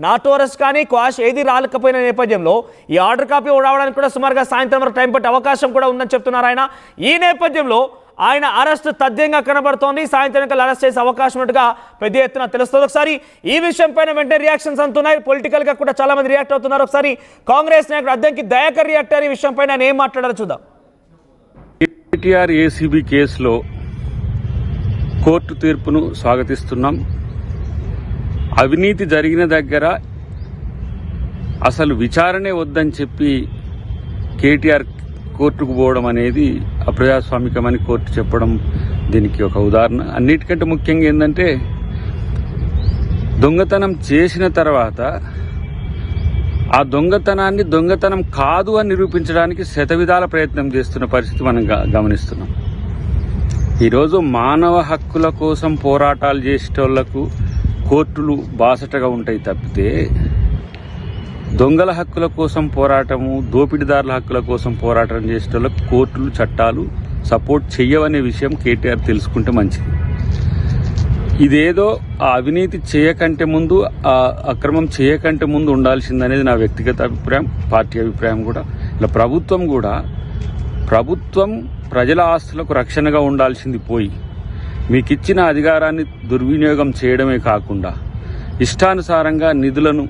NATO arrest కానీ quash ఏది రాలేకపోయిన నేపథ్యంలో ఈ ఆర్డర్ కాపీ రావడానికి కూడా సుమారుగా సాయంత్రం వరకు టైం పట్టే అవకాశం కూడా ఉందని చెప్తున్నారు ఆయన. ఈ నేపథ్యంలో ఆయన అరెస్ట్ తథ్యంగా కనబడుతోంది. సాయంత్రం అరెస్ట్ చేసే అవకాశం ఉన్నట్టుగా పెద్ద ఎత్తున తెలుస్తుంది. ఒకసారి ఈ విషయం పైన వెంటనే రియాక్షన్స్ అంటున్నాయి. పొలిటికల్ గా కూడా చాలా మంది రియాక్ట్ అవుతున్నారు. ఒకసారి కాంగ్రెస్ నాయకుడు అద్దంకి దయాకర్ రియాక్ట్ అయ్యారు. ఈ విషయం పైన ఆయన ఏం మాట్లాడారో చూద్దాం. కేటీఆర్ ఏసీబీ కేసులో కోర్టు తీర్పును స్వాగతిస్తున్నాం. అవినీతి జరిగిన దగ్గర అసలు విచారణే వద్దని చెప్పి కేటీఆర్ కోర్టుకు పోవడం అనేది అప్రజాస్వామికమని కోర్టు చెప్పడం దీనికి ఒక ఉదాహరణ. అన్నిటికంటే ముఖ్యంగా ఏంటంటే దొంగతనం చేసిన తర్వాత ఆ దొంగతనాన్ని దొంగతనం కాదు అని నిరూపించడానికి శతవిధాల ప్రయత్నం చేస్తున్న పరిస్థితి మనం గమనిస్తున్నాం. ఈరోజు మానవ హక్కుల కోసం పోరాటాలు చేసేటోళ్లకు కోర్టులు బాసటగా ఉంటాయి తప్పితే దొంగల హక్కుల కోసం పోరాటము, దోపిడీదారుల హక్కుల కోసం పోరాటం చేసేటోళ్ళకు కోర్టులు, చట్టాలు సపోర్ట్ చెయ్యవనే విషయం కేటీఆర్ తెలుసుకుంటే మంచిది. ఇదేదో ఆ అవినీతి చేయకంటే ముందు, ఆ అక్రమం చేయకంటే ముందు ఉండాల్సిందనేది నా వ్యక్తిగత అభిప్రాయం, పార్టీ అభిప్రాయం కూడా. ఇలా ప్రభుత్వం ప్రజల ఆస్తులకు రక్షణగా ఉండాల్సింది పోయి మీకు ఇచ్చిన అధికారాన్ని దుర్వినియోగం చేయడమే కాకుండా ఇష్టానుసారంగా నిధులను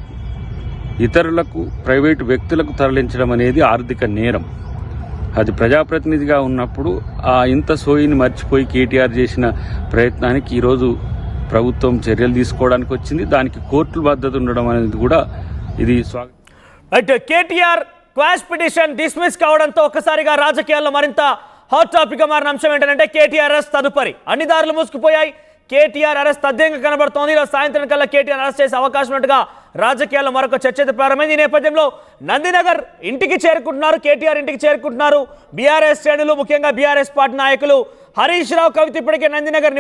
ఇతరులకు, ప్రైవేటు వ్యక్తులకు తరలించడం అనేది ఆర్థిక నేరం. అది ప్రజాప్రతినిధిగా ఉన్నప్పుడు ఇంత సోయిని మర్చిపోయి కేటీఆర్ చేసిన ప్రయత్నానికి ఈరోజు ప్రభుత్వం చర్యలు తీసుకోవడానికి వచ్చింది. దానికి కోర్టుల బాధ్యత ఉండడం అనేది కూడా ఇది స్వాగతం. కేటీఆర్ క్వాష్ పిటిషన్ డిస్మిస్ కావడంతో ఒక్కసారిగా రాజకీయాల్లో మరింత హాట్ టాపిక్ గా మారిన అంశం ఏంటంటే కేటీఆర్ అరెస్ట్ తదుపరి అన్ని దారులు మూసుకుపోయాయి. కేటీఆర్ అరెస్ట్ తథ్యంగా కనబడుతోంది. ఈరోజు సాయంత్రం కల్లా కేటీఆర్ అరెస్ట్ చేసే అవకాశం ఉన్నట్టుగా రాజకీయాల్లో మరొక చర్చ ప్రారంభమైంది. ఈ నేపథ్యంలో నందినగర్ ఇంటికి చేరుకుంటున్నారు, కేటీఆర్ ఇంటికి చేరుకుంటున్నారు బీఆర్ఎస్ శ్రేణులు, ముఖ్యంగా బీఆర్ఎస్ పార్టీ నాయకులు. హరీష్ రావు, కవిత ఇప్పటికే నందినగర్